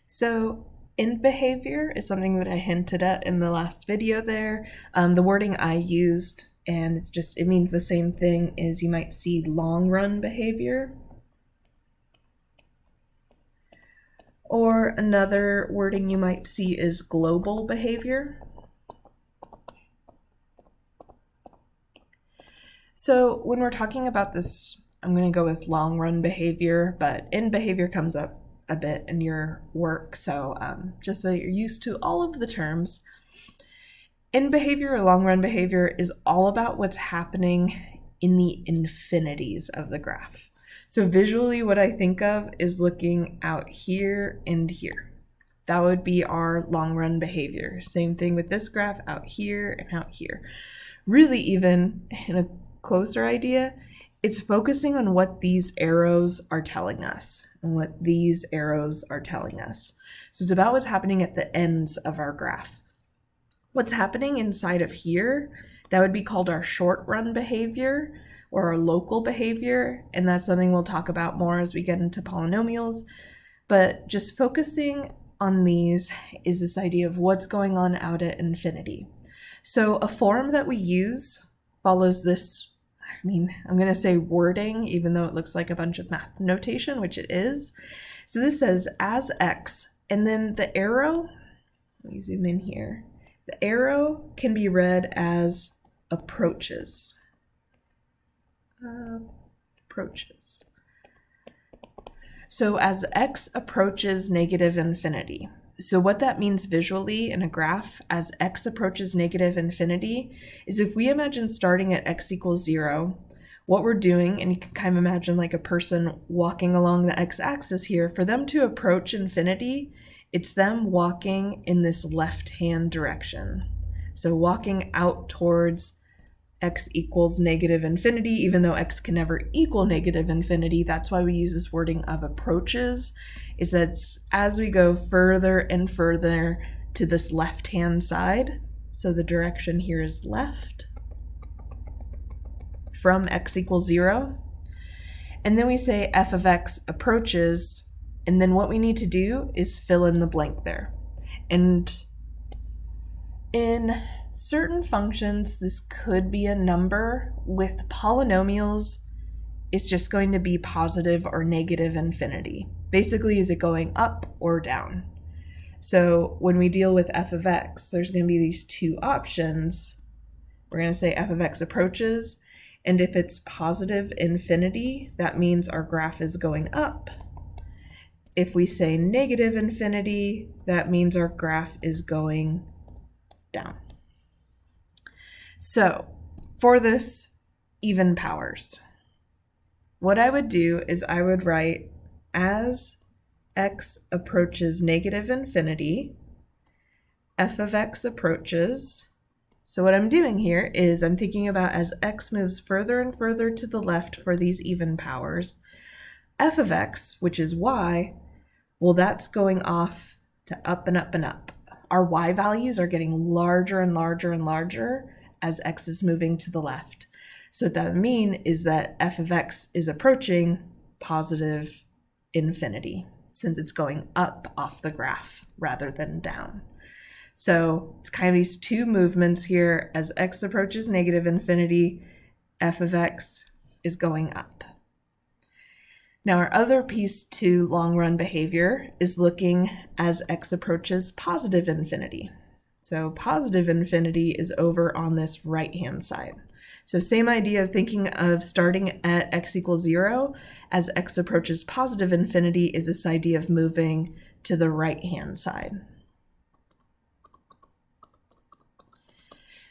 So end behavior is something that I hinted at in the last video there. The wording I used, and it means the same thing as you might see long run behavior. Or another wording you might see is global behavior. So when we're talking about this, I'm going to go with long run behavior, but end behavior comes up a bit in your work, so just so you're used to all of the terms. End behavior or long run behavior is all about what's happening in the infinities of the graph. So visually what I think of is looking out here and here. That would be our long run behavior. Same thing with this graph, out here and out here. Really, even in a closer idea, it's focusing on what these arrows are telling us and what these arrows are telling us. So it's about what's happening at the ends of our graph. What's happening inside of here, that would be called our short run behavior or our local behavior, and that's something we'll talk about more as we get into polynomials. But just focusing on these is this idea of what's going on out at infinity. So a form that we use follows this, I'm going to say wording, even though it looks like a bunch of math notation, which it is. So this says as x, and then the arrow, let me zoom in here. The arrow can be read as approaches. So as x approaches negative infinity. So what that means visually in a graph as x approaches negative infinity is if we imagine starting at x equals 0, what we're doing, and you can kind of imagine like a person walking along the x-axis here, for them to approach infinity, it's them walking in this left-hand direction. So walking out towards x equals negative infinity, even though x can never equal negative infinity. That's why we use this wording of approaches, is that as we go further and further to this left-hand side, so the direction here is left, from x equals 0, and then we say f of x approaches, and then what we need to do is fill in the blank there. And in certain functions, this could be a number. With polynomials, it's just going to be positive or negative infinity. Basically, is it going up or down? So when we deal with f of x, there's going to be these two options. We're going to say f of x approaches, and if it's positive infinity, that means our graph is going up. If we say negative infinity, that means our graph is going down. So for this even powers, what I would do is I would write as x approaches negative infinity, f of x approaches. So what I'm doing here is I'm thinking about as x moves further and further to the left for these even powers, f of x, which is y, well, that's going off to up and up and up. Our y values are getting larger and larger and larger as x is moving to the left. So what that would mean is that f of x is approaching positive infinity, since it's going up off the graph rather than down. So it's kind of these two movements here. As x approaches negative infinity, f of x is going up. Now our other piece to long run behavior is looking as x approaches positive infinity. So positive infinity is over on this right-hand side. So same idea of thinking of starting at x equals 0, as x approaches positive infinity is this idea of moving to the right-hand side.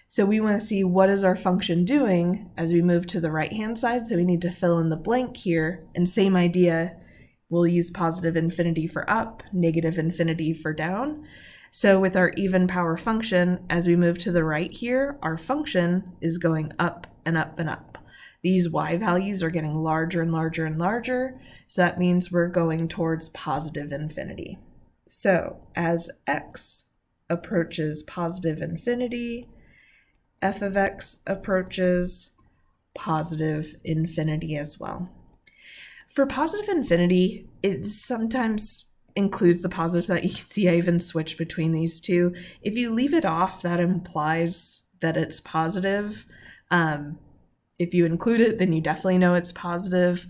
So we want to see what is our function doing as we move to the right-hand side. So we need to fill in the blank here. And same idea, we'll use positive infinity for up, negative infinity for down. So with our even power function, as we move to the right here, our function is going up and up and up. These y values are getting larger and larger and larger. So that means we're going towards positive infinity. So as x approaches positive infinity, f of x approaches positive infinity as well. For positive infinity, it's sometimes includes the positives that you can see. I even switched between these two. If you leave it off, that implies that it's positive. If you include it, then you definitely know it's positive.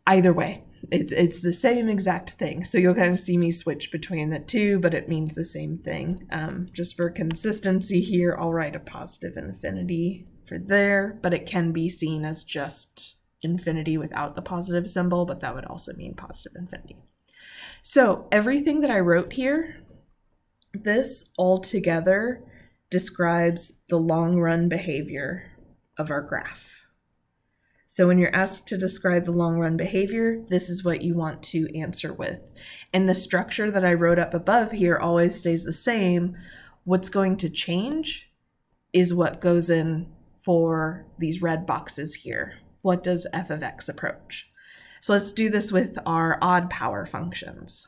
Either way, it's the same exact thing. So you'll kind of see me switch between the two, but it means the same thing. Just for consistency here, I'll write a positive infinity for there, but it can be seen as just infinity without the positive symbol, but that would also mean positive infinity. So everything that I wrote here, this all together describes the long run behavior of our graph. So when you're asked to describe the long run behavior, this is what you want to answer with. And the structure that I wrote up above here always stays the same. What's going to change is what goes in for these red boxes here. What does f of x approach? So let's do this with our odd power functions.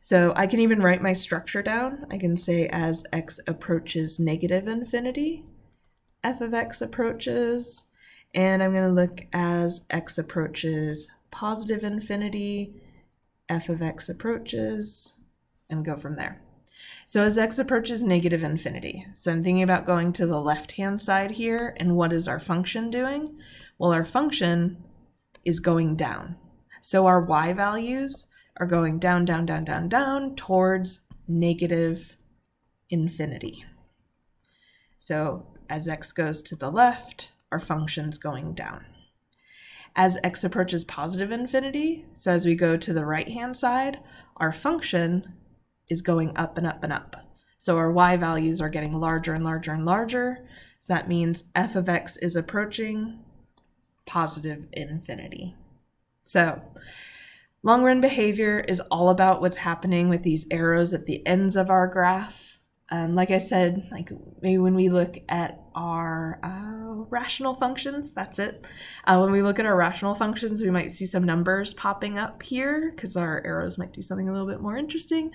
So I can even write my structure down. I can say as x approaches negative infinity, f of x approaches, and I'm going to look as x approaches positive infinity, f of x approaches, and go from there. So as x approaches negative infinity, so I'm thinking about going to the left-hand side here, and what is our function doing? Well, our function is going down. So our y values are going down, down, down, down, down towards negative infinity. So as x goes to the left, our function's going down. As x approaches positive infinity, so as we go to the right-hand side, our function is going up and up and up. So our y values are getting larger and larger and larger. So that means f of x is approaching positive infinity. So long run behavior is all about what's happening with these arrows at the ends of our graph. Like I said, like maybe when we look at our rational functions, that's it. When we look at our rational functions, we might see some numbers popping up here because our arrows might do something a little bit more interesting.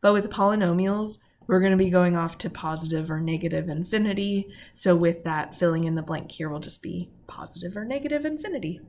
But with polynomials, we're going to be going off to positive or negative infinity. So with that, filling in the blank here will just be positive or negative infinity.